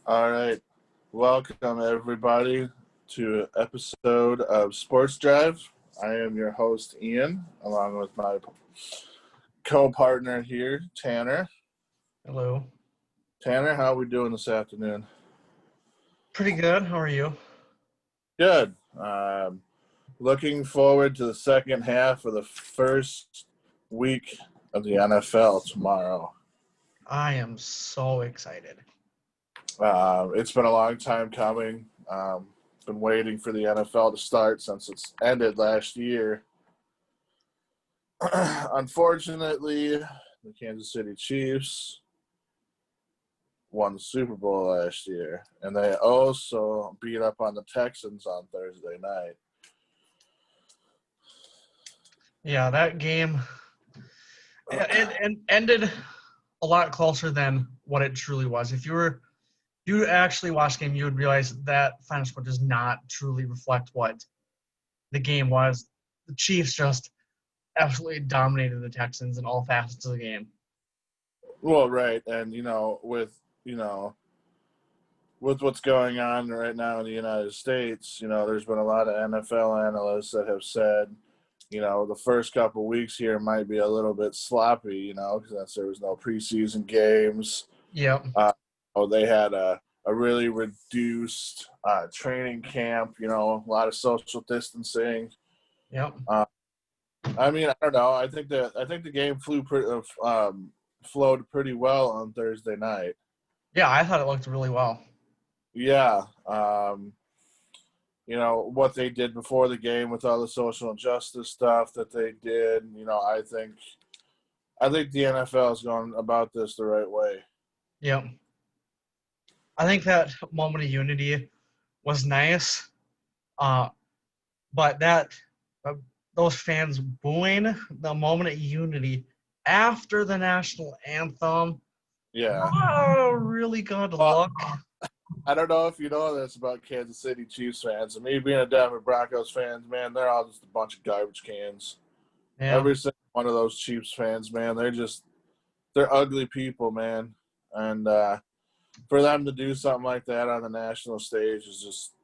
All right. Welcome, everybody, to an episode of Sports Drive. I am your host, Ian, along with my co partner here, Tanner. Hello. Tanner, how are we doing this afternoon? Pretty good. How are you? Good. Looking forward to the second half of the first week of the NFL tomorrow. I am so excited. It's been a long time coming. Been waiting for the NFL to start since it's ended last year. Unfortunately, the Kansas City Chiefs won the Super Bowl last year, and they also beat up on the Texans on Thursday night. Yeah, that game it ended a lot closer than what it truly was. If you actually watched the game, you would realize that final score does not truly reflect what the game was. The Chiefs just absolutely dominated the Texans in all facets of the game. Well, right, and with what's going on right now in the United States, there's been a lot of NFL analysts that have said, the first couple of weeks here might be a little bit sloppy, because there was no preseason games. Yep. They had a really reduced training camp, a lot of social distancing. Yep. I don't know. I think the game flowed pretty well on Thursday night. Yeah, I thought it looked really well. Yeah. What they did before the game with all the social injustice stuff that they did, I think the NFL is going about this the right way. Yep. I think that moment of unity was nice. But uh, those fans booing the moment of unity after the national anthem, Yeah. really good Well, look. I don't know if you know this about Kansas City Chiefs fans. And me being a Denver Broncos fans, man, they're all just a bunch of garbage cans. Yeah, Every single one of those Chiefs fans, man, they're ugly people, man. And for them to do something like that on the national stage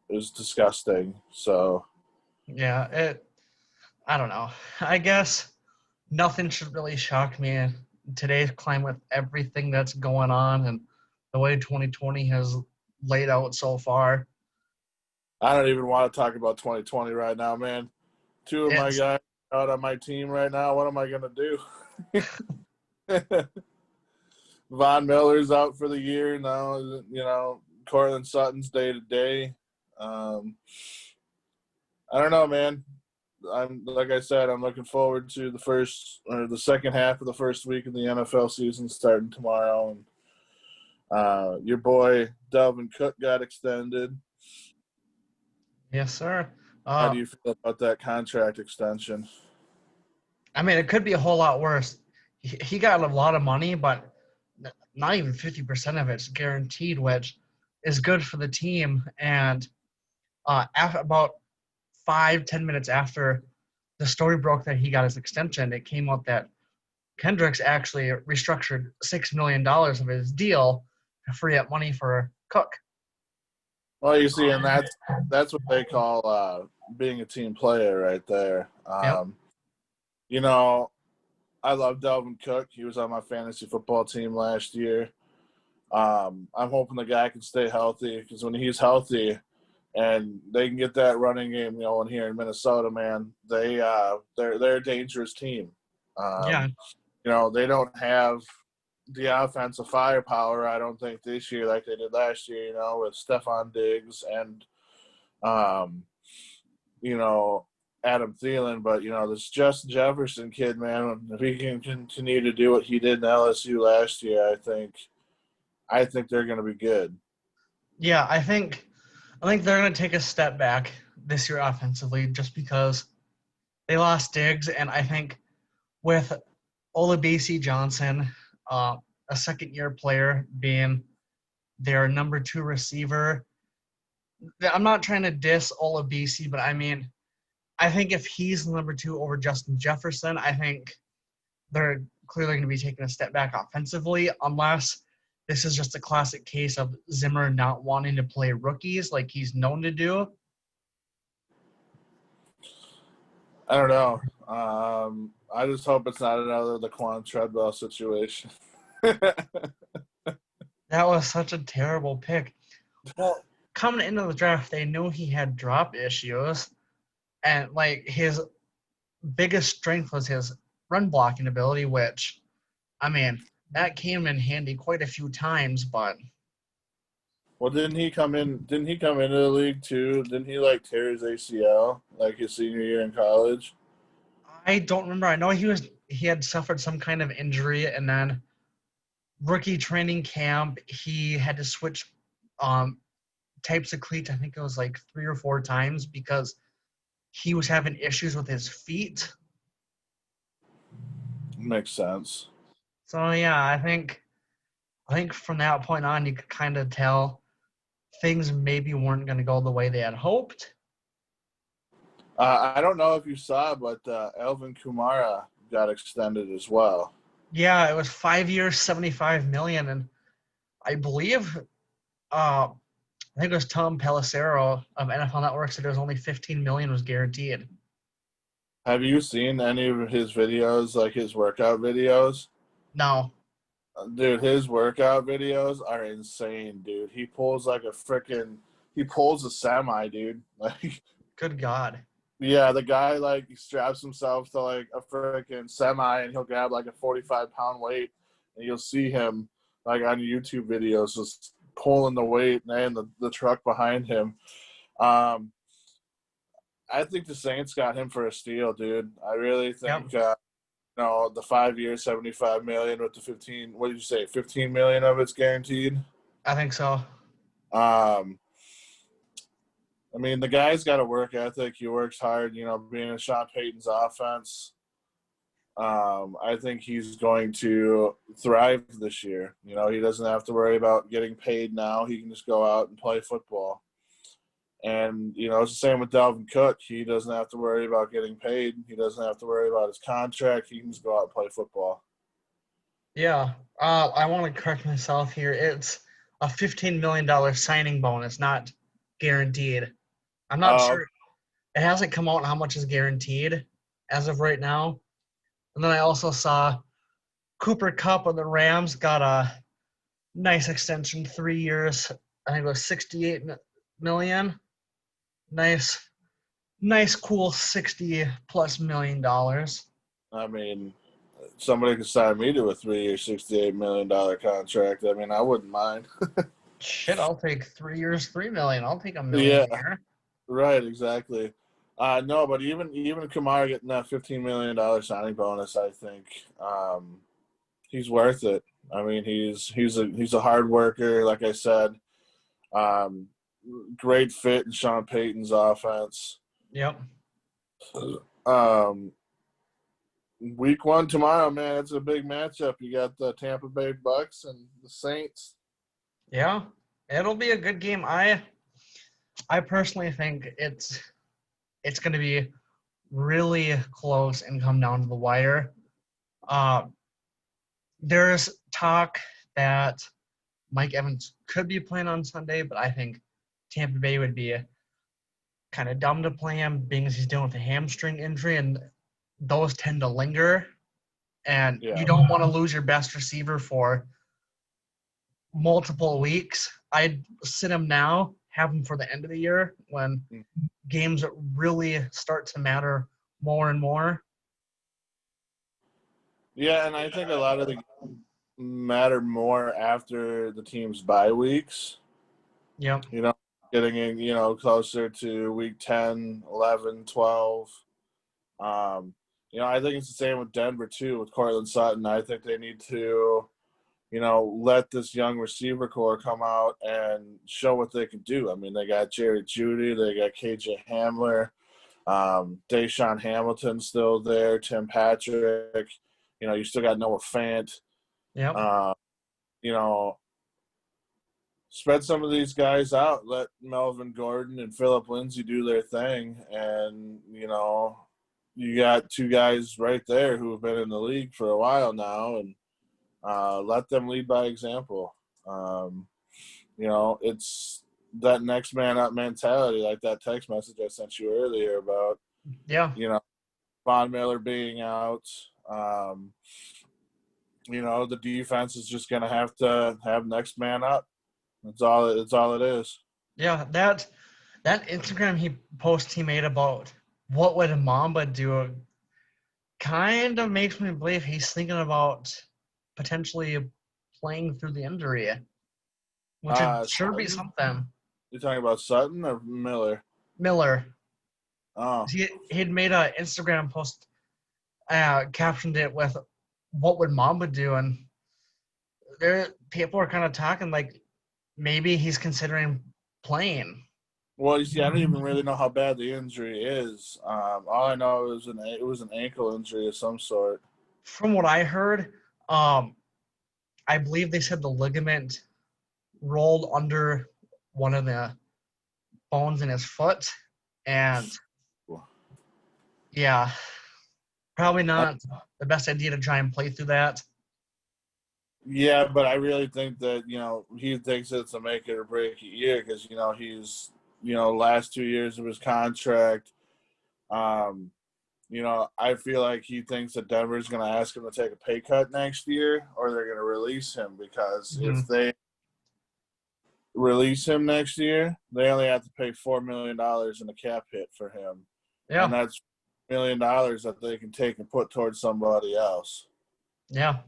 is disgusting. So yeah. I don't know. I guess nothing should really shock me in today's climate, everything that's going on, and the way 2020 has laid out so far. I don't even want to talk about 2020 right now, man. Two of my It's guys out on my team right now. What am I gonna do? Von Miller's out for the year now. Cortland Sutton's day to day. I don't know, man. I'm like I said, I'm looking forward to the second half of the first week of the NFL season starting tomorrow. And your boy Dalvin Cook got extended. yes, sir. How do you feel about that contract extension? I mean, it could be a whole lot worse. He got a lot of money, but not even 50% of it's guaranteed, which is good for the team. And after about 5-10 minutes after the story broke that he got his extension, it came out that Kendricks actually restructured $6 million of his deal to free up money for Cook. Well, you see, and that's what they call being a team player right there. Yep. I love Dalvin Cook. He was on my fantasy football team last year. I'm hoping the guy can stay healthy because when he's healthy and they can get that running game going here in Minnesota, man, they're a dangerous team. Yeah. They don't have the offensive firepower, I don't think, this year like they did last year, with Stephon Diggs and, Adam Thielen. But, this Justin Jefferson kid, man, if he can continue to do what he did in LSU last year, I think they're going to be good. Yeah, I think they're going to take a step back this year offensively just because they lost Diggs, and I think with Olabisi Johnson, a second-year player, being their number 2 receiver. I'm not trying to diss Olabisi, but I mean, I think if he's number 2 over Justin Jefferson, I think they're clearly going to be taking a step back offensively unless this is just a classic case of Zimmer not wanting to play rookies like he's known to do. I don't know. I just hope it's not another Laquan Treadwell situation. That was such a terrible pick. Well, coming into the draft, they knew he had drop issues, and like his biggest strength was his run blocking ability, which, I mean, that came in handy quite a few times. But Well, didn't he come in? Didn't he come into the league too? Didn't he like tear his ACL like his senior year in college? I don't remember. I know he had suffered some kind of injury, and then rookie training camp he had to switch um, types of cleats. I think it was like 3 or 4 times because he was having issues with his feet. Makes sense. So yeah, I think from that point on you could kind of tell things maybe weren't going to go the way they had hoped. I don't know if you saw, but Alvin Kamara got extended as well. Yeah, it was 5 years, 75 million, and I believe I think it was Tom Pelissero of NFL Network said there was only 15 million was guaranteed. Have you seen any of his videos, like his workout videos? No, Dude, his workout videos are insane, dude. He pulls a semi, dude. Like, good God. yeah, the guy, like, he straps himself to, like, a freaking semi and he'll grab, like, a 45-pound weight and you'll see him, like, on YouTube videos just pulling the weight and the truck behind him. Um, I think the Saints got him for a steal, dude. I really Yep, think the 5 years, 75 million with the 15. What did you say? 15 million of it's guaranteed. I think so. Um, I mean, the guy's got a work ethic. He works hard. Being in Sean Payton's offense, I think he's going to thrive this year. He doesn't have to worry about getting paid now. He can just go out and play football. And, it's the same with Dalvin Cook. He doesn't have to worry about getting paid. He doesn't have to worry about his contract. He can just go out and play football. Yeah, I want to correct myself here. It's a $15 million signing bonus, not guaranteed. I'm not Uh, sure. It hasn't come out how much is guaranteed as of right now. And then I also saw Cooper Kupp of the Rams got a nice extension, 3 years. I think it was 68 million. Nice, nice, cool 60+ million dollars. I mean, somebody could sign me to a 3-year, $68 million contract. I mean, I wouldn't mind. Shit, I'll take 3 years, 3 million. I'll take a million Yeah, a year. right, exactly. No, but even Kamara getting that $15 million signing bonus, I think he's worth it. I mean, he's a hard worker, like I said. Um, Great fit in Sean Payton's offense. Yep. Um, week 1 tomorrow, man. It's a big matchup. You got the Tampa Bay Bucks and the Saints. Yeah. It'll be a good game. I personally think it's going to be really close and come down to the wire. Uh, there's talk that Mike Evans could be playing on Sunday, but I think Tampa Bay would be kind of dumb to play him, being as he's dealing with a hamstring injury, and those tend to linger. And Yeah. you don't want to lose your best receiver for multiple weeks. I'd sit him now, have him for the end of the year when games really start to matter more and more. Yeah, and I think a lot of the matter more after the team's bye weeks. Yep. Getting in, closer to week 10, 11, 12. I think it's the same with Denver too, with Cortland Sutton. I think they need to, let this young receiver core come out and show what they can do. I mean, they got Jerry Jeudy, they got KJ Hamler, Deshaun Hamilton still there, Tim Patrick. You still got Noah Fant. Yep. You know, spread some of these guys out. Let Melvin Gordon and Phillip Lindsay do their thing. And, you got 2 guys right there who have been in the league for a while now, and let them lead by example. You know, it's that next man up mentality, like that text message I sent you earlier about, Yeah. you know, Von Miller being out. You know, the defense is just going to have next man up. That's all. It's all it is. Yeah. That Instagram he made about what would Mamba do kind of makes me believe he's thinking about potentially playing through the injury, which would sure be Sutton. something. You're talking about Sutton or Miller? Miller, Oh, he'd made an Instagram post, captioned it with "What would Mamba do?" and there people are kind of talking like maybe he's considering playing. well, you see, I don't even really know how bad the injury is. All I know is it was an ankle injury of some sort. From what I heard, um, I believe they said the ligament rolled under one of the bones in his foot, and yeah, probably not the best idea to try and play through that. Yeah, but I really think that, you know, he thinks it's a make it or break it year because, you know, he's, you know, last 2 years of his contract. Um, you know, I feel like he thinks that Denver's going to ask him to take a pay cut next year or they're going to release him because Mhm. if they release him next year, they only have to pay $4 million in a cap hit for him. And Yeah, that's $1 million that they can take and put towards somebody else. yeah.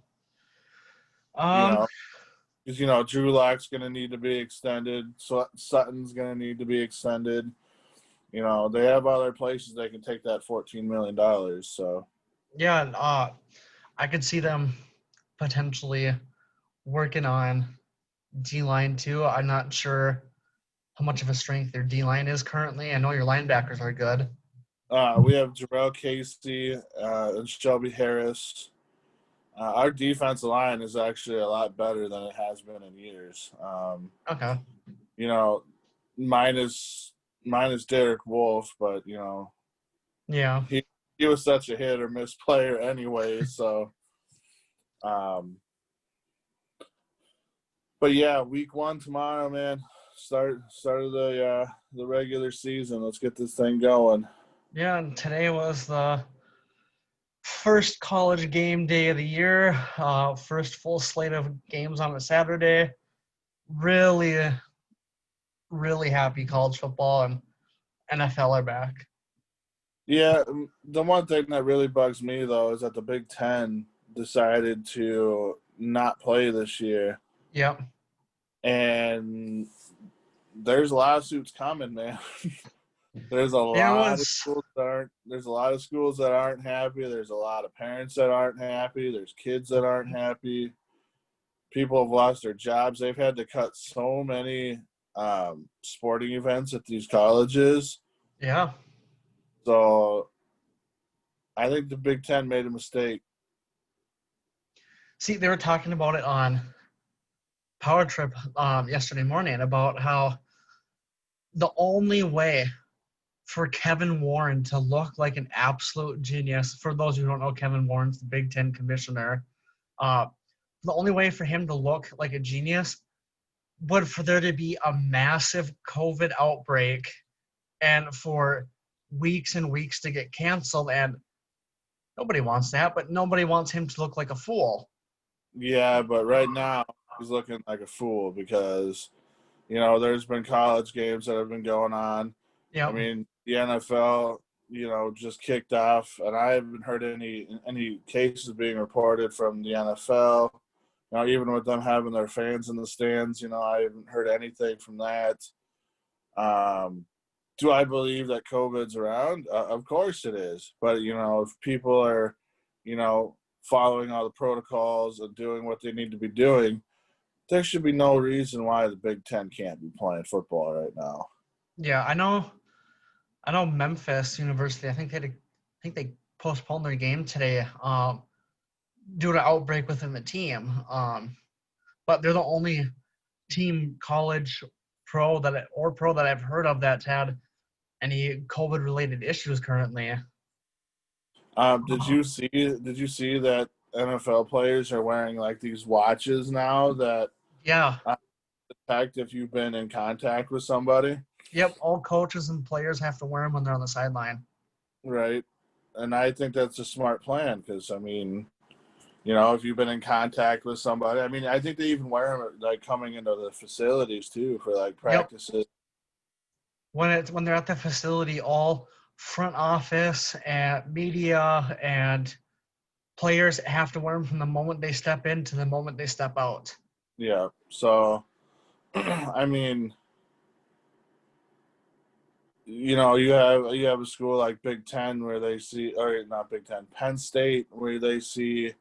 You Um, know, because, you know, Drew Lock's going to need to be extended. Sutton's going to need to be extended. You know, they have other places they can take that $14 million. So, yeah, I could see them potentially working on D line too. I'm not sure how much of a strength their D line is currently. I know your linebackers are good. we have Jarrell Casey and Shelby Harris. Our defensive line is actually a lot better than it has been in years. Okay. You know, minus Derek Wolf, but you know Yeah. he was such a hit or miss player anyway. So, um, but yeah, week 1 tomorrow, man. Start of the regular season. Let's get this thing going. Yeah, and today was the first college game day of the year. First full slate of games on a Saturday. Really, really happy college football and NFL are back. Yeah, the one thing that really bugs me though is that the Big Ten decided to not play this year, Yep. and there's lawsuits coming, man. There's a There lot of was schools that aren't. There's a lot of schools that aren't happy. There's a lot of parents that aren't happy. There's kids that aren't happy. People have lost their jobs. They've had to cut so many sporting events at these colleges. yeah. So I think the Big Ten made a mistake. See, they were talking about it on Power Trip yesterday morning about how the only way for Kevin Warren to look like an absolute genius, for those who don't know, Kevin Warren's the Big Ten commissioner. Uh, the only way for him to look like a genius would for there to be a massive COVID outbreak and for weeks and weeks to get canceled. And nobody wants that, but nobody wants him to look like a fool. Yeah, but right now he's looking like a fool because, you know, there's been college games that have been going on. I Yep. mean, the NFL, you know, just kicked off, and I haven't heard any cases being reported from the NFL. You know, even with them having their fans in the stands, you know, I haven't heard anything from that. Um, do I believe that COVID's around? Of course it is. But, you know, if people are, you know, following all the protocols and doing what they need to be doing, there should be no reason why the Big Ten can't be playing football right now. Yeah, I know Memphis University, I think they postponed their game today due to outbreak within the team. But they're the only team college pro that I've heard of that's had any COVID related issues currently. Did you see? Did you see that NFL players are wearing like these watches now that Yeah. Detect if you've been in contact with somebody, Yep. All coaches and players have to wear them when they're on the sideline. right? And I think that's a smart plan because, I mean, you know, if you've been in contact with somebody, I mean, I think they even wear them like coming into the facilities too for like Yep. practices. When they're at the facility, all front office and media and players have to wear them from the moment they step in to the moment they step out. Yeah. So, I mean, you know, you have a school like Big Ten where they see, or not Big Ten, Penn State where they see,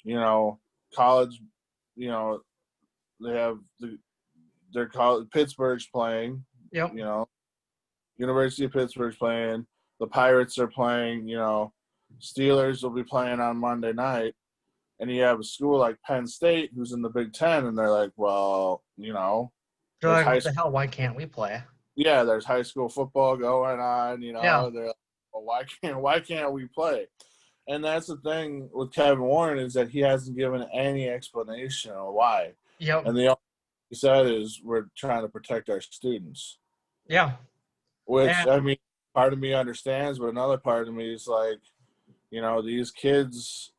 you know, college, you know, they have their college, Pittsburgh's playing, Yep. you know, University of Pittsburgh's playing, the Pirates are playing, you know, Steelers will be playing on Monday night, and you have a school like Penn State who's in the Big Ten, and they're like, well, you know, They're there's like, high what the school, hell? Why can't we play? yeah, there's high school football going on, you Yeah. know, they're like, well, why can't we play? And that's the thing with Kevin Warren is that he hasn't given any explanation of why, Yep. and the only thing he said is we're trying to protect our students, Yeah. which And I mean, part of me understands, but another part of me is like, you know, these kids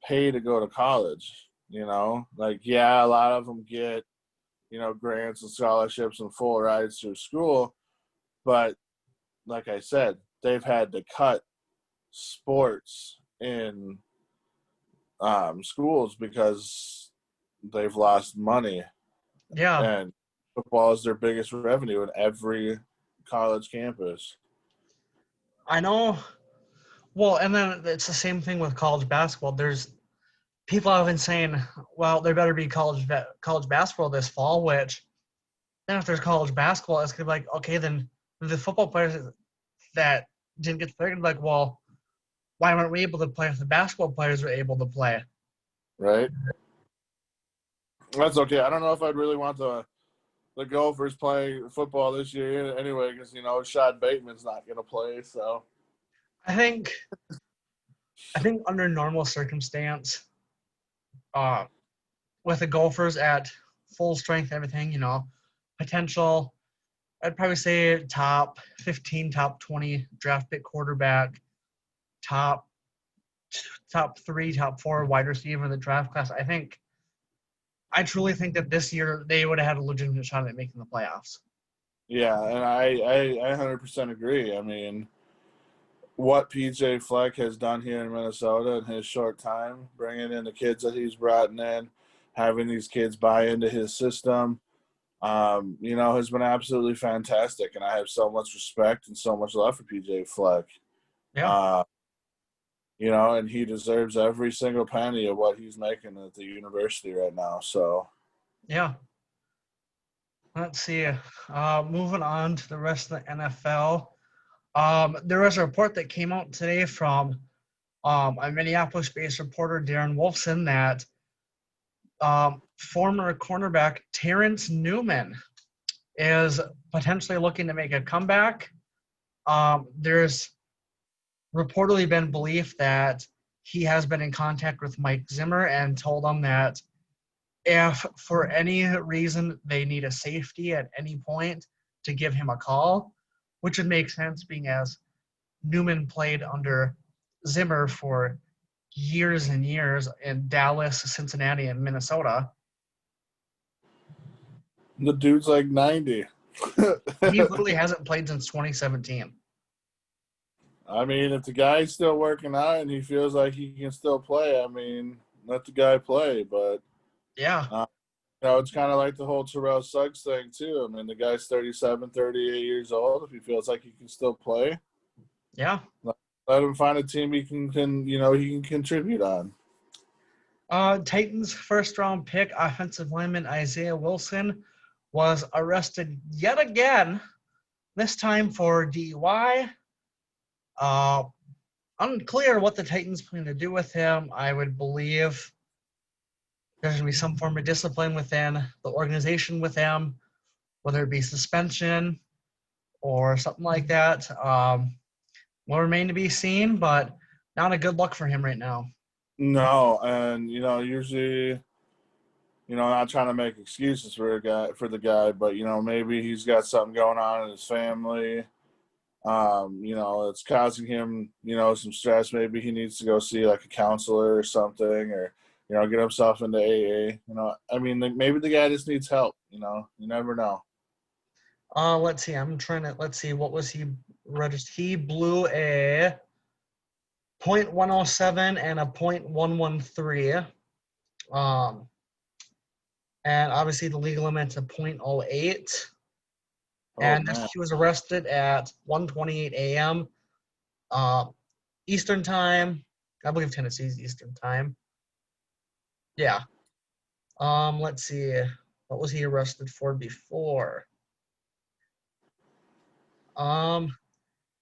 pay to go to college. You know, like yeah, a lot of them get, you know, grants and scholarships and full rides through school, but like I said, they've had to cut sports in schools because they've lost money, yeah, and football is their biggest revenue in every college campus. I know. Well, and then it's the same thing with college basketball. There's people have been saying, well, there better be college basketball this fall. Which then, if there's college basketball, it's gonna be like, okay, then the football players that didn't get to play, like, well, why weren't we able to play if the basketball players were able to play? Right? That's okay. I don't know if I'd really want the Gophers playing football this year anyway, because you know Shad Bateman's not going to play. So I think I think under normal circumstance, uh, with the Gophers at full strength, everything, potential. I'd probably say top 15, top 20 draft pick quarterback, top top 3, top 4 wide receiver in the draft class. I truly think that this year they would have had a legitimate shot at making the playoffs. yeah, and I 100% agree. I mean, what PJ Fleck has done here in Minnesota in his short time, bringing in the kids that he's brought in, having these kids buy into his system, you know, has been absolutely fantastic. And I have so much respect and so much love for PJ Fleck. Yeah, Uh, you know, and he deserves every single penny of what he's making at the university right now. So, yeah. Let's see. Moving on to the rest of the NFL. There was a report that came out today from a Minneapolis-based reporter, Darren Wolfson, that former cornerback Terrence Newman is potentially looking to make a comeback. There's reportedly been belief that he has been in contact with Mike Zimmer and told him that if for any reason they need a safety at any point to give him a call, which would make sense being as Newman played under Zimmer for years and years in Dallas, Cincinnati, and Minnesota. the dude's like 90. He literally hasn't played since 2017. I mean, if the guy's still working out and he feels like he can still play, I mean, let the guy play. But, Yeah, you know, it's kind of like the whole Terrell Suggs thing, too. I mean, the guy's 37, 38 years old. If he feels like he can still play, yeah. let him find a team he can you know, he can contribute on. Titans' first-round pick, offensive lineman Isaiah Wilson, was arrested yet again, this time for DUI. Uh, Unclear what the Titans plan to do with him. I would believe there's going to be some form of discipline within the organization with him, whether it be suspension or something like that. Will remain to be seen, but not a good look for him right now. No, and, you know, usually not trying to make excuses for the guy, but maybe he's got something going on in his family. It's causing him, some stress. Maybe he needs to go see like a counselor or something, or get himself into AA. Maybe the guy just needs help. You never know. Let's see. Let's see. What was he registered? He blew a .107 and a .113. And obviously the legal limit's a .08. And Man. he was arrested at 1:28 a.m. Eastern time. I believe Tennessee's Eastern time. Yeah. Let's see. What was he arrested for before?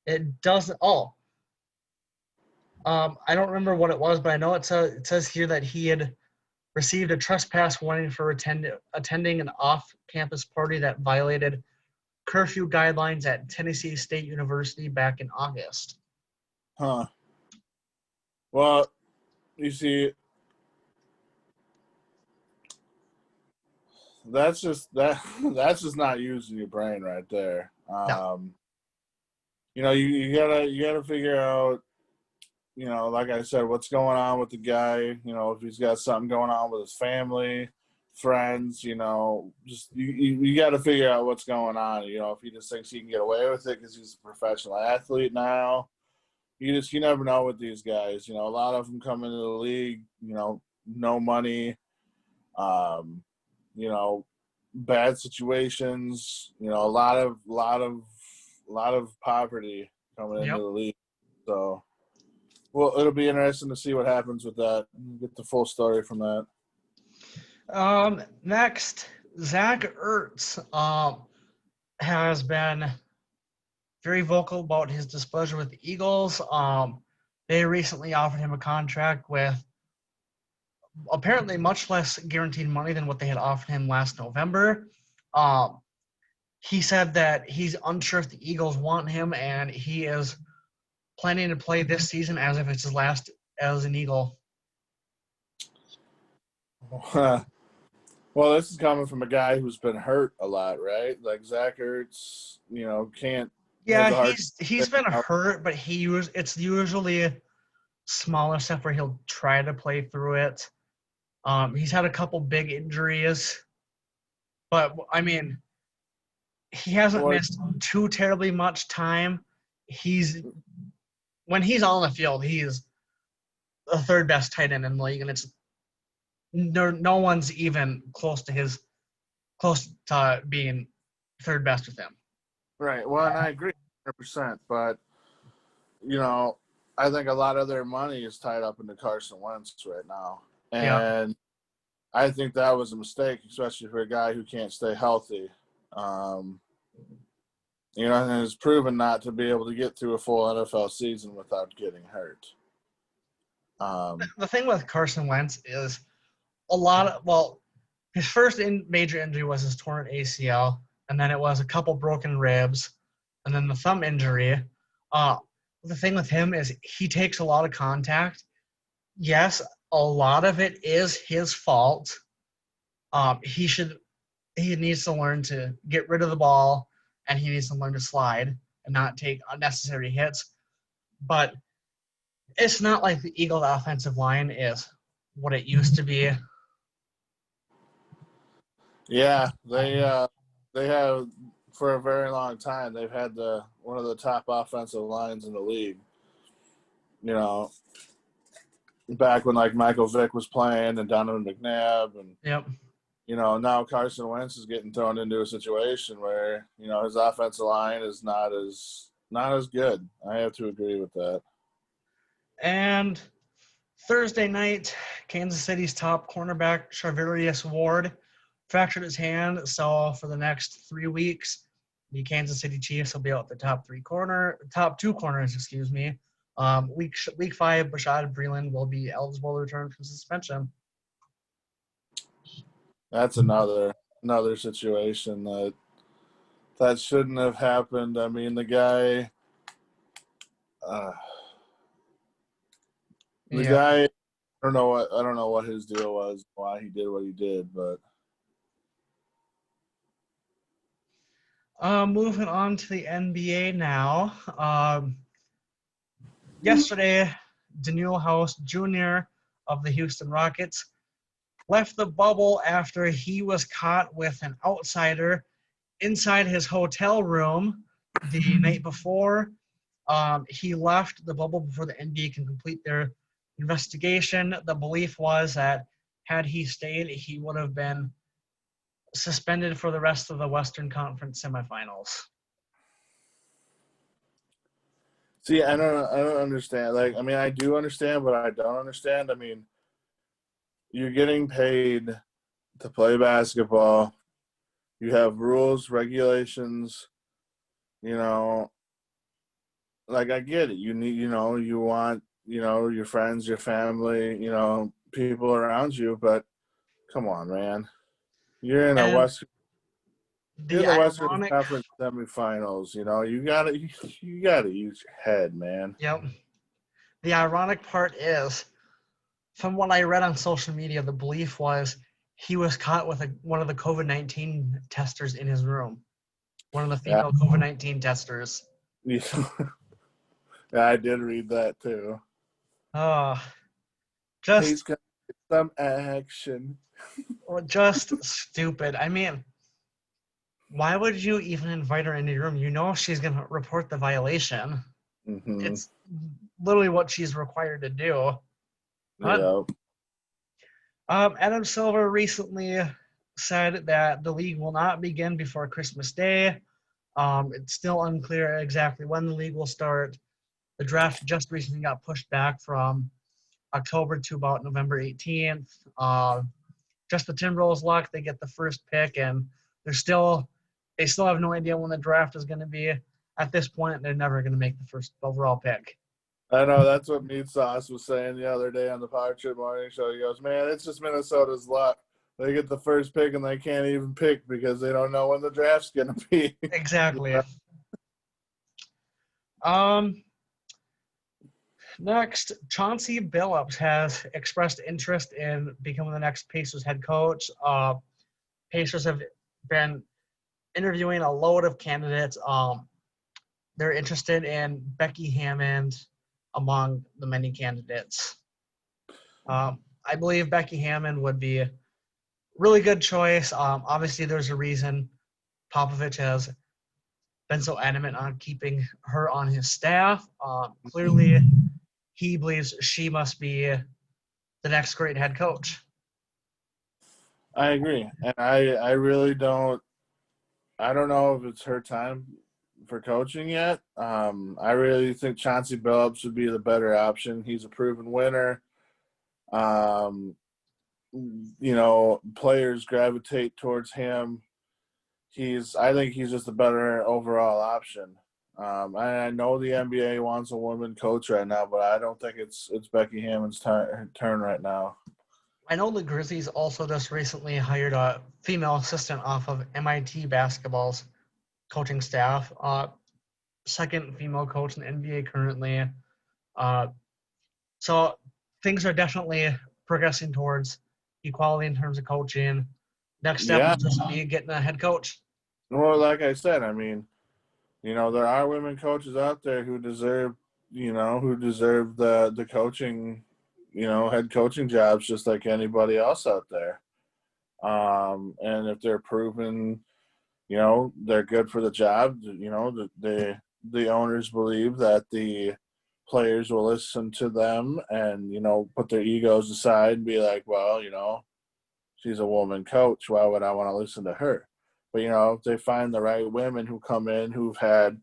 It doesn't. I don't remember what it was, but I know it says here that he had received a trespass warning for attending an off-campus party that violated curfew guidelines at Tennessee State University back in August. Huh. Well, you see, that's just that's just not using your brain right there. No. You gotta figure out, like I said, what's going on with the guy. If he's got something going on with his family, friends. Just you got to figure out what's going on. If he just thinks he can get away with it because he's a professional athlete now. You never know with these guys. A lot of them come into the league, no money, you know, bad situations, a lot of poverty coming into the league. So, well, it'll be interesting to see what happens with that. Get the full story from that. Next, Zach Ertz has been very vocal about his displeasure with the Eagles. They recently offered him a contract with apparently much less guaranteed money than what they had offered him last November. He said that he's unsure if the Eagles want him, and he is planning to play this season as if it's his last as an Eagle. Well, this is coming from a guy who's been hurt a lot, right? Like Zach Ertz, can't. Yeah, he's been hurt, but it's usually smaller stuff where he'll try to play through it. He's had a couple big injuries, but I mean, he hasn't missed too terribly much time. When he's on the field, he's the third best tight end in the league, and it's no one's even close to being third best with him. Right. Well, and I agree 100%, but I think a lot of their money is tied up into Carson Wentz right now, and I think that was a mistake, especially for a guy who can't stay healthy. And has proven not to be able to get through a full NFL season without getting hurt. The thing with Carson Wentz is his first major injury was his torn ACL, and then it was a couple broken ribs, and then the thumb injury. The thing with him is he takes a lot of contact. Yes, a lot of it is his fault. He needs to learn to get rid of the ball, and he needs to learn to slide and not take unnecessary hits. But it's not like the Eagles' offensive line is what it used to be. Yeah, they have for a very long time. They've had one of the top offensive lines in the league. Back when like Michael Vick was playing and Donovan McNabb and now Carson Wentz is getting thrown into a situation where his offensive line is not as good. I have to agree with that. And Thursday night, Kansas City's top cornerback Charvarius Ward fractured his hand. So for the next 3 weeks, the Kansas City Chiefs will be out the top two corners. Week 5, Bashaud Breeland will be eligible to return from suspension. That's another situation that shouldn't have happened. I mean, the guy. The guy I don't know what his deal was, why he did what he did, but Moving on to the NBA now. Yesterday, Daniel House Jr. of the Houston Rockets left the bubble after he was caught with an outsider inside his hotel room the night before. He left the bubble before the NBA can complete their investigation. The belief was that had he stayed, he would have been suspended for the rest of the Western Conference semifinals. see, I don't understand. Like, I mean, I do understand, but I don't understand. I mean, you're getting paid to play basketball. You have rules, regulations, you know, like I get it. You need, you want, your friends, your family, people around you, but come on, man. You're in a And West You're the in the Western ironic, Conference semifinals, you gotta use your head, man. yep, the ironic part is, from what I read on social media, the belief was he was caught with one of the COVID-19 testers in his room, one of the Yeah, female COVID-19 testers. yeah, I did read that too. Oh, He's just got some action. just stupid. I mean, why would you even invite her into your room? You know she's gonna report the violation. Hmm. It's literally what she's required to do. But Yeah, Adam Silver recently said that the league will not begin before Christmas Day. It's still unclear exactly when the league will start. The draft just recently got pushed back from October to about November 18th. Just the Timberwolves luck, they get the first pick, and they still have no idea when the draft is going to be. At this point, they're never going to make the first overall pick. I know that's what Meat Sauce was saying the other day on the Power Trip Morning Show. He goes, "Man, it's just Minnesota's luck. They get the first pick and they can't even pick because they don't know when the draft's gonna be." Exactly. Yeah. Um, Next, Chauncey Billups has expressed interest in becoming the next Pacers head coach. Pacers have been interviewing a load of candidates. They're interested in Becky Hammond among the many candidates. I believe Becky Hammond would be a really good choice. Obviously, there's a reason Popovich has been so adamant on keeping her on his staff. Clearly, he believes she must be the next great head coach. I agree, and I really don't. I don't know if it's her time for coaching yet. I really think Chauncey Billups would be the better option. He's a proven winner. Um, players gravitate towards him. I think he's just a better overall option. I know the NBA wants a woman coach right now, but I don't think it's Becky Hammond's turn right now. I know the Grizzlies also just recently hired a female assistant off of MIT basketball's coaching staff. Second female coach in the NBA currently. Uh, so things are definitely progressing towards equality in terms of coaching. Next step Yeah, will just be getting a head coach. well, like I said, I mean, there are women coaches out there who deserve, the coaching, head coaching jobs just like anybody else out there. And if they're proven, they're good for the job, the owners believe that the players will listen to them and, put their egos aside and be like, well, she's a woman coach. Why would I want to listen to her? But, if they find the right women who come in who've had,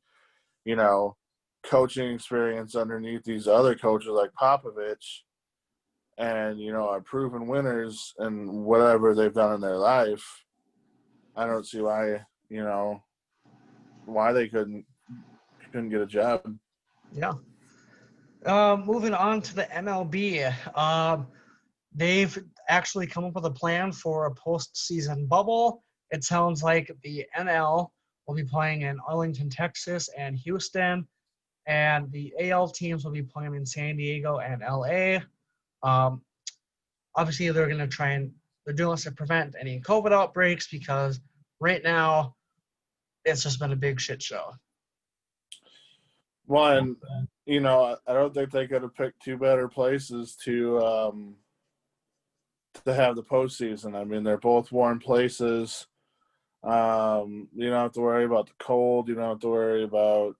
you know, coaching experience underneath these other coaches like Popovich and, are proven winners in whatever they've done in their life, I don't see why they couldn't get a job. Yeah. Moving on to the MLB. They've actually come up with a plan for a postseason bubble. It sounds like the NL will be playing in Arlington, Texas, and Houston, and the AL teams will be playing in San Diego and LA. Um, obviously they're going to they're doing this to prevent any COVID outbreaks because right now it's just been a big shit show. One, I don't think they could have picked two better places to have the postseason. I mean, they're both warm places. You don't have to worry about the cold. You don't have to worry about,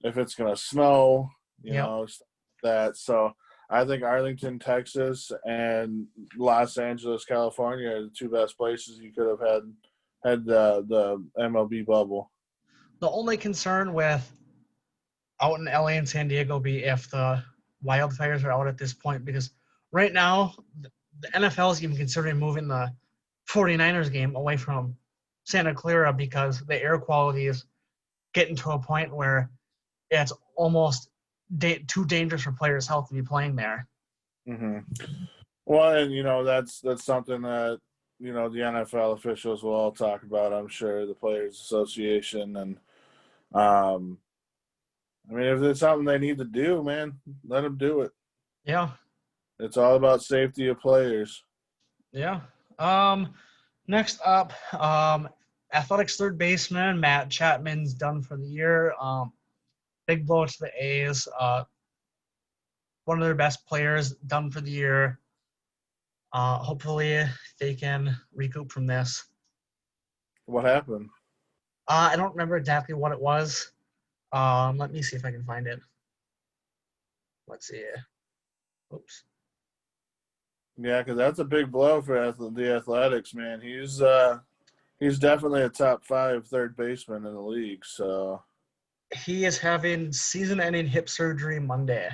if it's going to snow, stuff like that. So I think Arlington, Texas, and Los Angeles, California are the two best places you could have had the MLB bubble. The only concern with out in LA and San Diego be if the wildfires are out at this point, because right now the NFL is even considering moving the 49ers game away from Santa Clara because the air quality is getting to a point where it's almost too dangerous for players' health to be playing there. Mm-hmm. Well, and that's something that the NFL officials will all talk about. I'm sure the Players Association, and I mean, if it's something they need to do, man, let them do it. Yeah. It's all about safety of players. Yeah. Next up, Athletics third baseman Matt Chapman's done for the year. Big blow to the A's. One of their best players done for the year. Hopefully they can recoup from this. What happened? I don't remember exactly what it was. Let me see if I can find it. Let's see. Oops. Yeah, because that's a big blow for the Athletics, man. He's definitely a top 5 third baseman in the league. So he is having season-ending hip surgery Monday.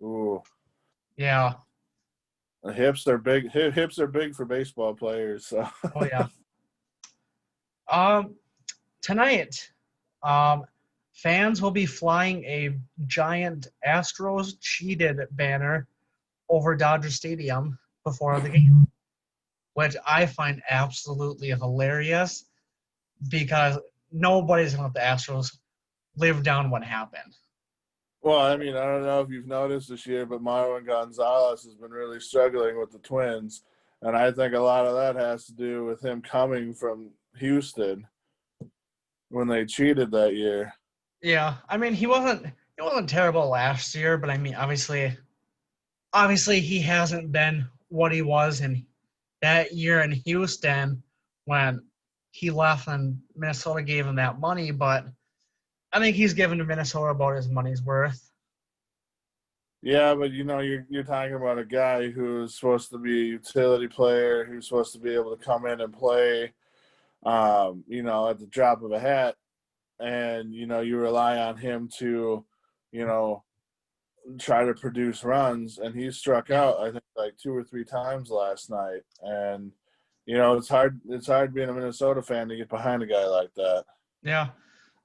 Ooh. Yeah. Hips are big. Hips are big for baseball players. So. Oh yeah. Tonight, fans will be flying a giant Astros cheated banner over Dodger Stadium before the game, which I find absolutely hilarious because nobody's going to let the Astros live down what happened. Well, I mean, I don't know if you've noticed this year, but Marwin Gonzalez has been really struggling with the Twins, and I think a lot of that has to do with him coming from Houston when they cheated that year. Yeah, I mean, he wasn't terrible last year, but I mean, obviously he hasn't been what he was in that year in Houston when he left and Minnesota gave him that money, but I think he's given to Minnesota about his money's worth. Yeah, but you're talking about a guy who's supposed to be a utility player, who's supposed to be able to come in and play, at the drop of a hat, and you rely on him to, try to produce runs, and he struck out I think like 2 or 3 times last night, and it's hard being a Minnesota fan to get behind a guy like that. Yeah,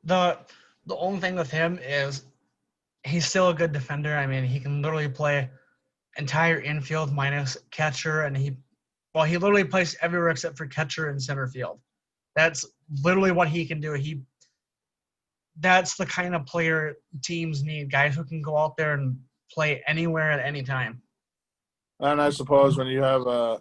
the only thing with him is he's still a good defender. I mean, he can literally play entire infield minus catcher, and he literally plays everywhere except for catcher and center field. That's literally what he can do. That's the kind of player teams need, guys who can go out there and play anywhere at any time. And I suppose when you have an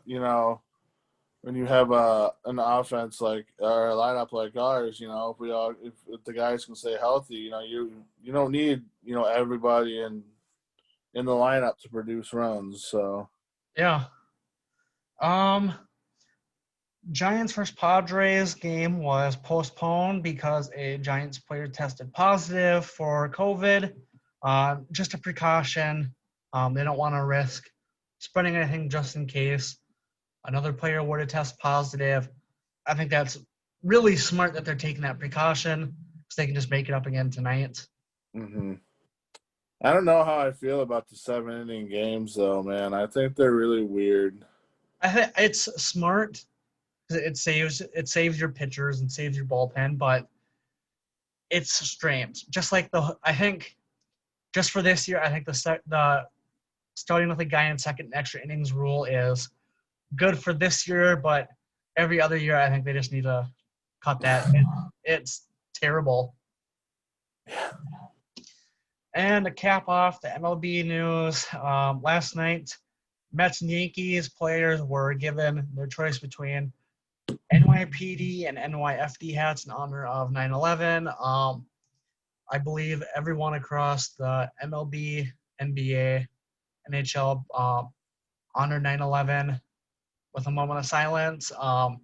offense like or a lineup like ours, if the guys can stay healthy, you don't need everybody in the lineup to produce runs. So yeah. Giants versus Padres game was postponed because a Giants player tested positive for COVID. Just a precaution. They don't want to risk spreading anything just in case another player were to test positive. I think that's really smart that they're taking that precaution because they can just make it up again tonight. Mm-hmm. I don't know how I feel about the 7-inning games, though, man. I think they're really weird. I think it's smart. It saves your pitchers and saves your bullpen, but it's strange. Just like I think just for this year, I think the starting with a guy in second extra innings rule is good for this year, but every other year, I think they just need to cut that. It's terrible. And to cap off the MLB news, last night Mets and Yankees players were given their choice between NYPD and NYFD hats in honor of 9/11. I believe everyone across the MLB, NBA, NHL honored 9/11 with a moment of silence. As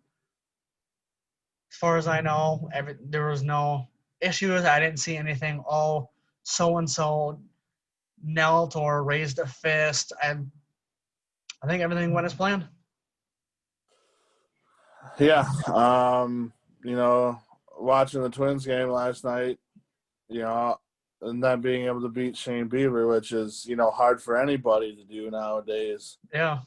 far as I know, there was no issues. I didn't see anything. Oh, so and so knelt or raised a fist. I think everything went as planned. Yeah. You know, watching the Twins game last night, you know, and then being able to beat Shane Bieber, which is, you know, hard for anybody to do nowadays, Yeah,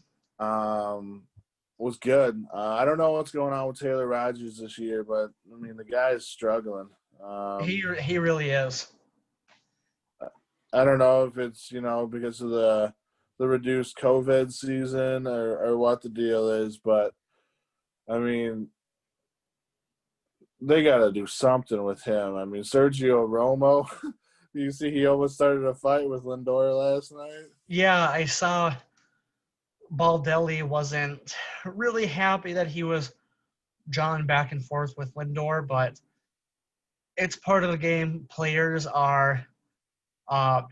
was good. I don't know what's going on with Taylor Rogers this year, but I mean, the guy's struggling. he really is. I don't know if it's, you know, because of the reduced COVID season or what the deal is, but I mean, they got to do something with him. I mean, Sergio Romo, you see, he almost started a fight with Lindor last night. Yeah, I saw Baldelli wasn't really happy that he was drawn back and forth with Lindor, but it's part of the game. Players are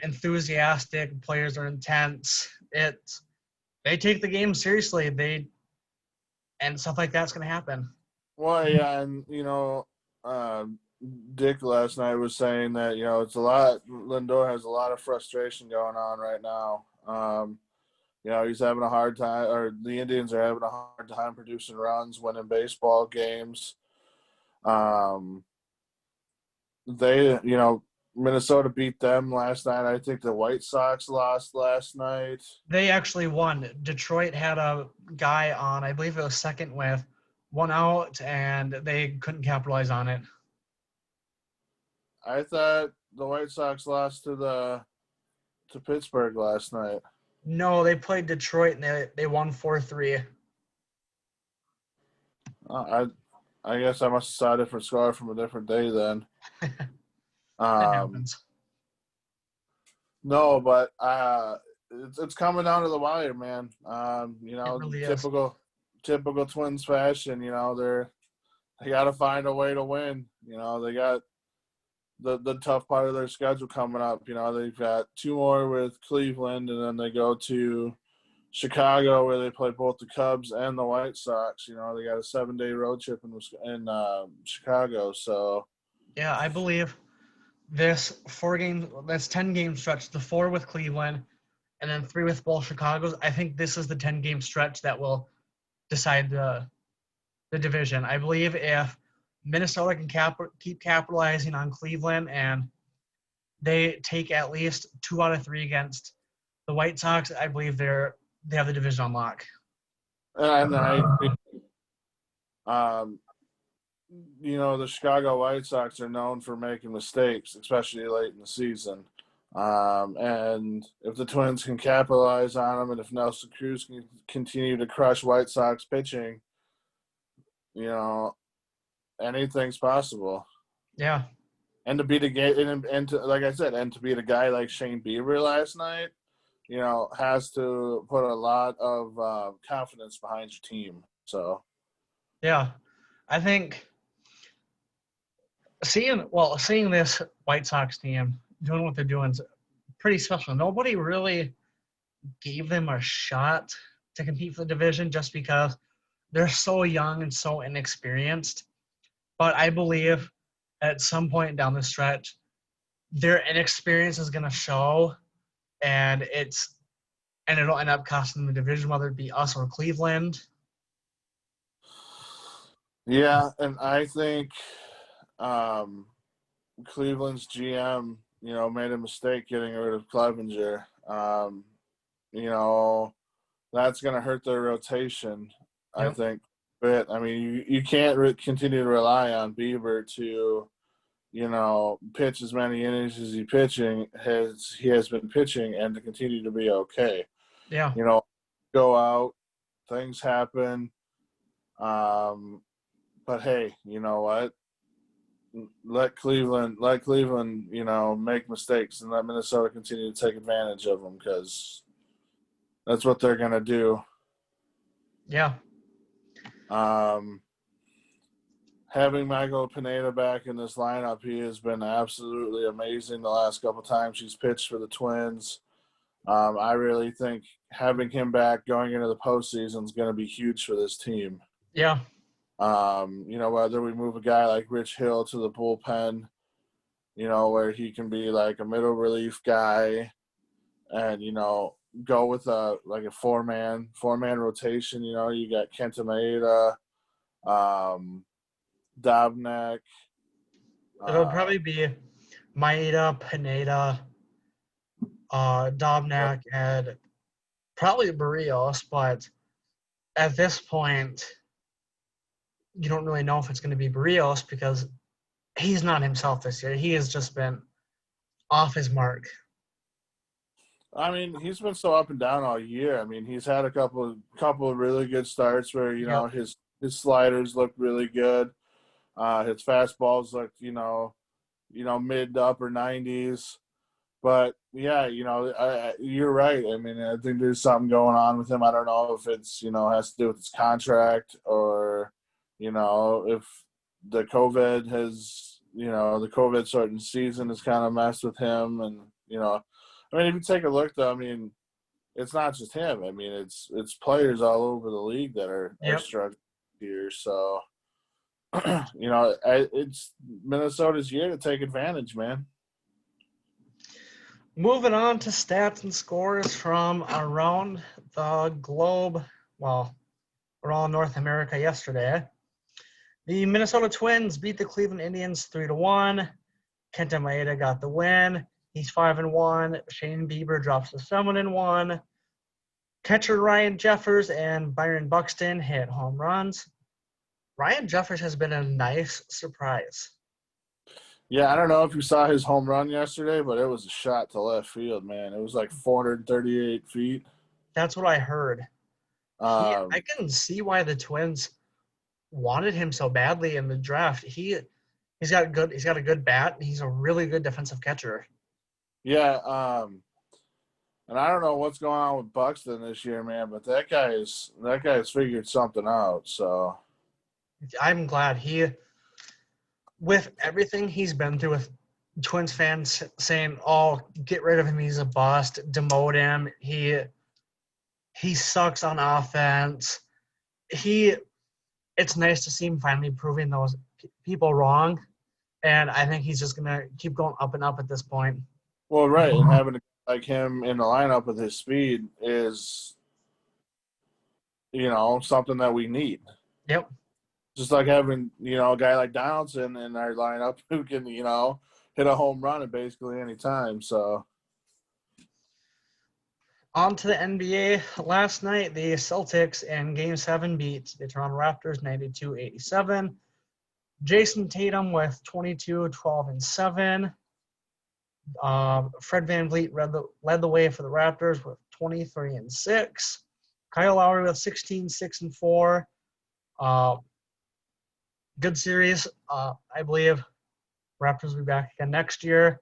enthusiastic. Players are intense. They take the game seriously. And stuff like that's going to happen. Well, yeah, and you know, uh, Dick last night was saying that you know it's a lot. Lindor has a lot of frustration going on right now. You know, he's having a hard time, or the Indians are having a hard time producing runs, winning baseball games. Um, you know, Minnesota beat them last night. I think the White Sox lost last night. They actually won. Detroit had a guy on, I believe it was second with 1 out, and they couldn't capitalize on it. I thought the White Sox lost to Pittsburgh last night. No, they played Detroit and they won 4-3. I guess I must have saw a different score from a different day then. That Um, happens. no, but it's coming down to the wire, man. You It know, really is. typical Twins fashion. You know, they got to find a way to win. You know, they got the tough part of their schedule coming up. You know, they've got two more with Cleveland, and then they go to Chicago where they play both the Cubs and the White Sox. You know, they got a 7-day road trip in Chicago. So Yeah, I believe this 10-game stretch, the 4 with Cleveland and then 3 with both Chicago's, I think this is the 10-game stretch that will decide the division. I believe if Minnesota can keep capitalizing on Cleveland and they take at least 2 out of 3 against the White Sox, I believe they have the division on lock. and um, you know, the Chicago White Sox are known for making mistakes, especially late in the season. And if the Twins can capitalize on them, and if Nelson Cruz can continue to crush White Sox pitching, you know, anything's possible. Yeah. And to beat a game, and to, like I said, and to beat a guy like Shane Bieber last night, you know, has to put a lot of confidence behind your team. So, Yeah. I think seeing this White Sox team doing what they're doing is pretty special. Nobody really gave them a shot to compete for the division just because they're so young and so inexperienced. But I believe at some point down the stretch, their inexperience is going to show, and it'll end up costing them the division, whether it be us or Cleveland. yeah, and I think um, Cleveland's GM, you know, made a mistake getting rid of Clevenger. You know, that's going to hurt their rotation, I Yep. think. But I mean, you can't continue to rely on Bieber to, you know, pitch as many innings as he has been pitching, and to continue to be okay. Yeah. You know, go out, things happen. But hey, you know what? Let Cleveland, you know, make mistakes, and let Minnesota continue to take advantage of them because that's what they're gonna do. Yeah. Having Michael Pineda back in this lineup, he has been absolutely amazing the last couple times he's pitched for the Twins. I really think having him back going into the postseason is going to be huge for this team. Yeah. Whether we move a guy like Rich Hill to the bullpen, where he can be like a middle relief guy and, go with a four-man rotation. You got Kenta Maeda, Dobnak. It'll probably be Maeda, Pineda, Dobnak, and probably Barrios, but at this point, you don't really know if it's going to be Barrios because he's not himself this year. He has just been off his mark. I mean, he's been so up and down all year. I mean, he's had a couple of really good starts where, his sliders look really good. His fastballs look, mid to upper 90s. But, yeah, you're right. I mean, I think there's something going on with him. I don't know if it's, has to do with his contract or, if the COVID has, the COVID certain season has kind of messed with him. And, if you take a look, though, I mean, it's not just him. I mean, it's players all over the league that are struggling here. So, it's Minnesota's year to take advantage, man. Moving on to stats and scores from around the globe, well, around North America yesterday. The Minnesota Twins beat the Cleveland Indians 3-1. Kenta Maeda got the win. He's 5-1. Shane Bieber drops to 7-1. Catcher Ryan Jeffers and Byron Buxton hit home runs. Ryan Jeffers has been a nice surprise. Yeah, I don't know if you saw his home run yesterday, but it was a shot to left field, man. It was like 438 feet. That's what I heard. I can see why the Twins wanted him so badly in the draft. He's got a good bat. He's a really good defensive catcher. Yeah, and I don't know what's going on with Buxton this year, man, but that guy's figured something out. So I'm glad with everything he's been through with Twins fans saying, "Oh, get rid of him. He's a bust. Demote him. He sucks on offense." It's nice to see him finally proving those people wrong, and I think he's just gonna keep going up and up at this point. Well, right, and having a guy like him in the lineup with his speed is, something that we need. Yep. Just like having, a guy like Donaldson in our lineup who can, hit a home run at basically any time. So on to the NBA. Last night, the Celtics in Game 7 beat the Toronto Raptors 92-87. Jason Tatum with 22, 12, and 7. Fred VanVleet led the way for the Raptors with 23 and 6. Kyle Lowry with 16, 6, and 4. Good series. I believe Raptors will be back again next year.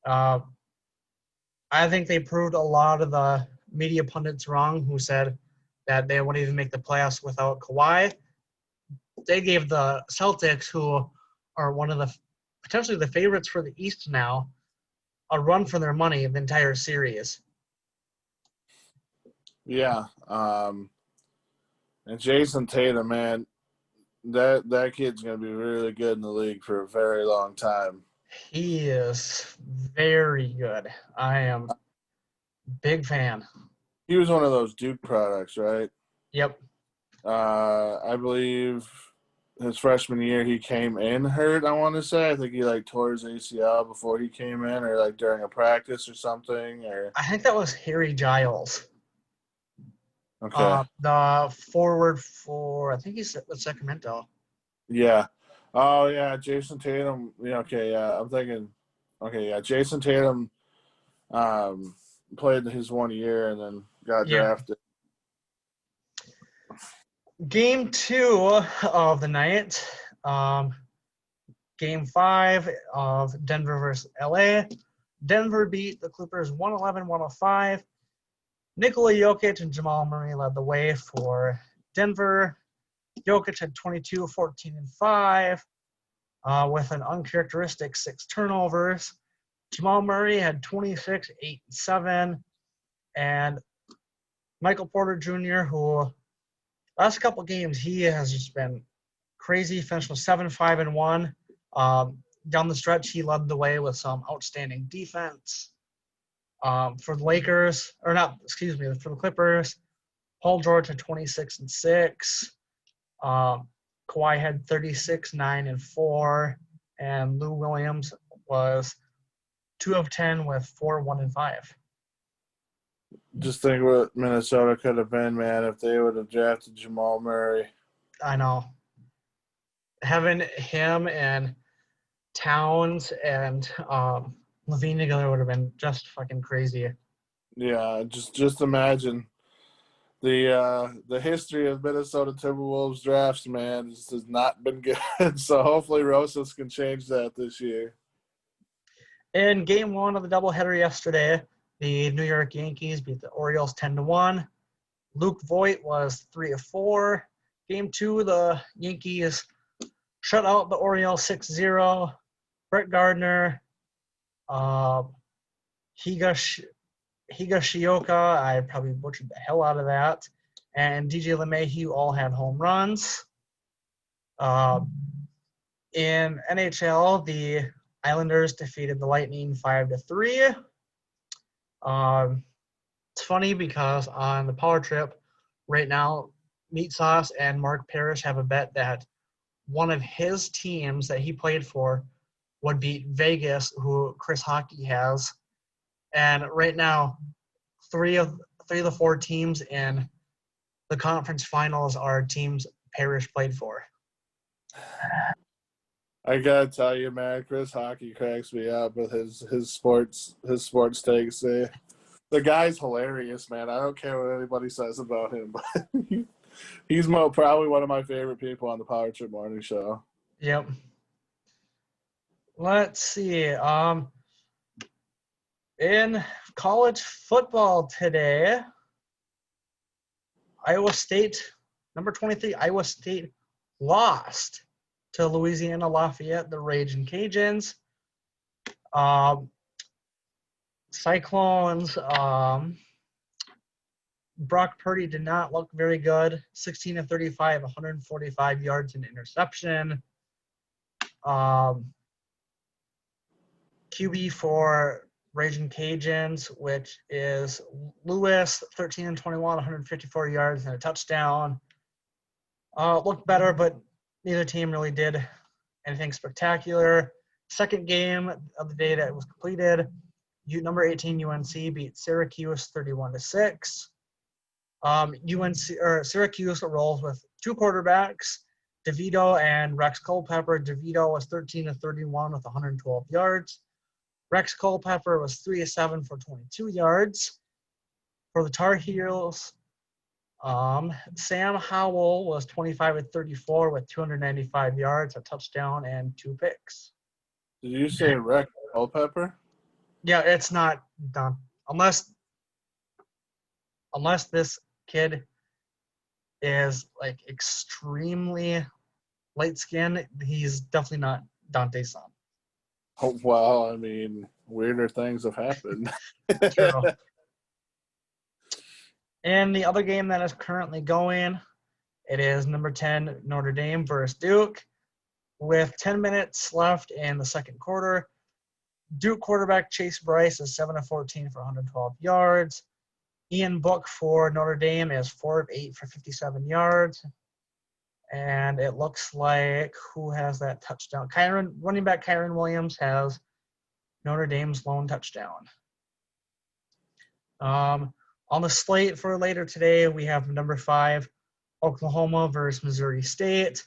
I think they proved a lot of the media pundits wrong who said that they wouldn't even make the playoffs without Kawhi. They gave the Celtics, who are one of the potentially the favorites for the East now, a run for their money the entire series. Yeah. And Jason Tatum, man, that kid's going to be really good in the league for a very long time. He is very good. I am a big fan. He was one of those Duke products, right? Yep. I believe his freshman year he came in hurt, I want to say. I think he tore his ACL before he came in, or during a practice or something. Or I think that was Harry Giles. Okay. The forward for, I think he's with Sacramento. Yeah. Oh, yeah, Jason Tatum. Yeah, okay, yeah. I'm thinking, okay, yeah, Jason Tatum played his 1 year and then got drafted. Game 2 of the night. Game 5 of Denver versus LA. Denver beat the Clippers 111-105. Nikola Jokic and Jamal Murray led the way for Denver. Jokic had 22, 14, and 5 with an uncharacteristic 6 turnovers. Jamal Murray had 26, 8, and 7. And Michael Porter Jr., who last couple games, he has just been crazy. Finished with 7, 5, and 1. Down the stretch, he led the way with some outstanding defense. For the Lakers, or not, excuse me, for the Clippers, Paul George had 26 and 6. Kawhi had 36, 9, and 4. And Lou Williams was 2 of 10 with 4, 1, and 5. Just think what Minnesota could have been, man, if they would have drafted Jamal Murray. I know. Having him and Towns and Levine together would have been just fucking crazy. Yeah, just imagine the history of Minnesota Timberwolves drafts, man, just has not been good. So hopefully Rosas can change that this year. In game 1 of the doubleheader yesterday, the New York Yankees beat the Orioles 10-1. Luke Voigt was 3 of 4. Game 2, the Yankees shut out the Orioles 6-0. Brett Gardner, Higashioka, I probably butchered the hell out of that, and DJ LeMahieu all had home runs. In NHL, the Islanders defeated the Lightning 5-3. It's funny because on the power trip right now, Meat Sauce and Mark Parrish have a bet that one of his teams that he played for would beat Vegas, who Chris Hockey has. And right now, three of the 4 teams in the conference finals are teams Parrish played for. I gotta tell you, man, Chris Hockey cracks me up with his sports takes. The guy's hilarious, man. I don't care what anybody says about him, but he's probably one of my favorite people on the Power Trip Morning Show. Yep. Let's see. In college football today, Iowa State, number 23, Iowa State lost to Louisiana Lafayette, the Raging Cajuns. Cyclones, Brock Purdy did not look very good. 16 of 35, 145 yards and interception. QB for Raging Cajuns, which is Lewis, 13 and 21, 154 yards and a touchdown. Looked better, but neither team really did anything spectacular. Second game of the day that was completed, number 18 UNC beat Syracuse 31-6. Syracuse rolls with 2 quarterbacks, DeVito and Rex Culpepper. DeVito was 13 of 31 with 112 yards. Rex Culpepper was 3 of 7 for 22 yards. For the Tar Heels, Sam Howell was 25 of 34 with 295 yards, a touchdown, and 2 picks. Did you say Rex Culpepper? Yeah, it's not done. Unless this kid is like extremely light skinned, he's definitely not Dante's son. Oh, well, I mean, weirder things have happened. True. And the other game that is currently going, it is number 10 Notre Dame versus Duke. With 10 minutes left in the second quarter, Duke quarterback Chase Bryce is 7 of 14 for 112 yards. Ian Book for Notre Dame is 4 of 8 for 57 yards. And it looks like who has that touchdown? Running back Kyron Williams has Notre Dame's lone touchdown. On the slate for later today, we have number 5 Oklahoma versus Missouri State.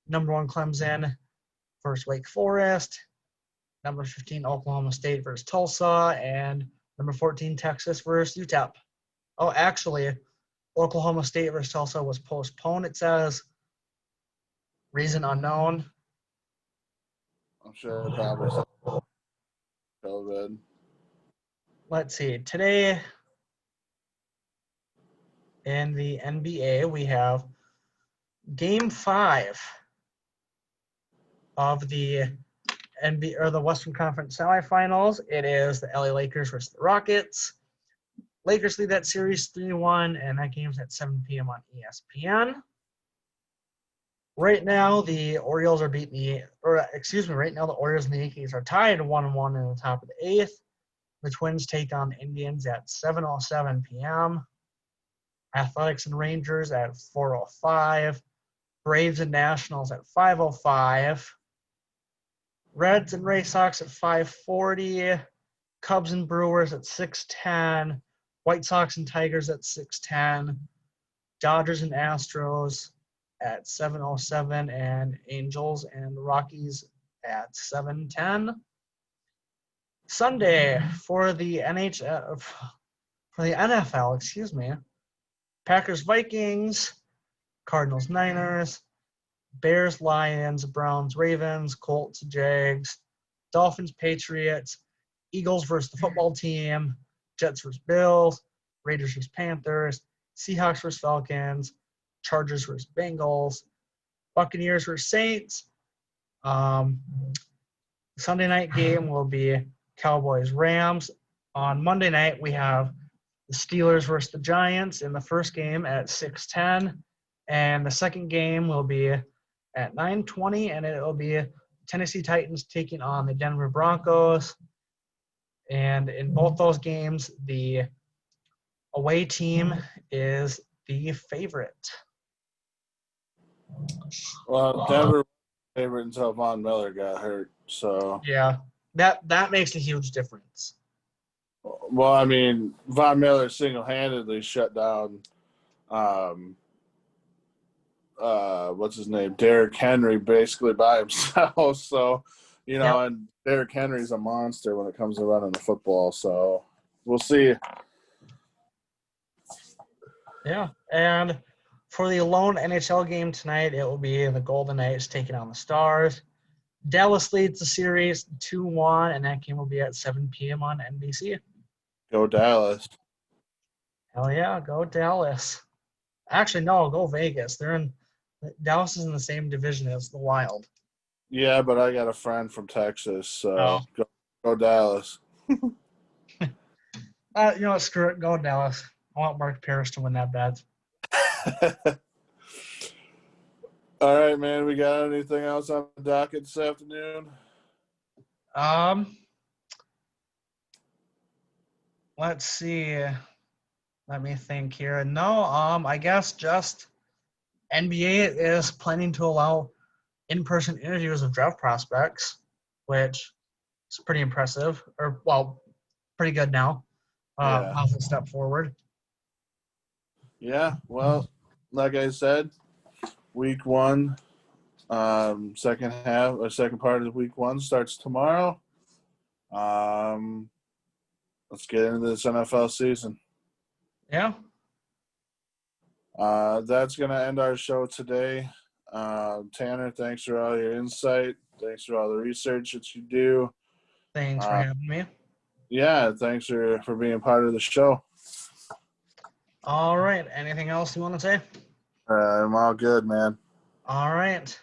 Number 1 Clemson versus Wake Forest. Number 15 Oklahoma State versus Tulsa. And number 14 Texas versus UTEP. Oh, actually, Oklahoma State versus Tulsa was postponed, it says. Reason unknown. I'm sure probably COVID. Let's see. Today, In the NBA, we have Game 5 of the NBA or the Western Conference semifinals. It is the LA Lakers versus the Rockets. Lakers lead that series 3-1, and that game's at 7 p.m. on ESPN. Right now, the Orioles are right now the Orioles and the Yankees are tied 1-1 in the top of the 8th. The Twins take on the Indians at 7:07 p.m. Athletics and Rangers at 4:05. Braves and Nationals at 5:05. Reds and Red Sox at 5:40. Cubs and Brewers at 6:10. White Sox and Tigers at 6:10. Dodgers and Astros at 7:07, and Angels and Rockies at 7:10. Sunday for the NFL, excuse me. Packers Vikings, Cardinals Niners, Bears Lions, Browns Ravens, Colts Jags, Dolphins Patriots, Eagles versus the football team, Jets versus Bills, Raiders versus Panthers, Seahawks versus Falcons, Chargers versus Bengals, Buccaneers versus Saints. Sunday night game will be Cowboys Rams. On Monday night, we have the Steelers versus the Giants in the first game at 6:10, and the second game will be at 9:20, and it will be Tennessee Titans taking on the Denver Broncos. And in both those games, the away team is the favorite. Well, Denver was favorite until Von Miller got hurt. So Yeah, that makes a huge difference. well, I mean, Von Miller single-handedly shut down what's his name? Derrick Henry basically by himself. So, and Derrick Henry's a monster when it comes to running the football. So we'll see. Yeah, and for the lone NHL game tonight, it will be the Golden Knights taking on the Stars. Dallas leads the series 2-1, and that game will be at 7 p.m. on NBC. Go Dallas. Hell yeah, go Dallas. Actually, no, go Vegas. Dallas is in the same division as the Wild. Yeah, but I got a friend from Texas, so go Dallas. Screw it, go Dallas. I want Mark Parrish to win that bet. All right, man. We got anything else on the docket this afternoon? Let's see. Let me think here. No, I guess just NBA is planning to allow in-person interviews of draft prospects, which is pretty impressive. Pretty good now. Positive step forward. Yeah, well, like I said, week 1, second part of week 1 starts tomorrow. Let's get into this NFL season. Yeah. That's going to end our show today. Tanner, thanks for all your insight. Thanks for all the research that you do. Thanks for having me. Yeah, thanks for being part of the show. All right. Anything else you want to say? I'm all good, man. All right.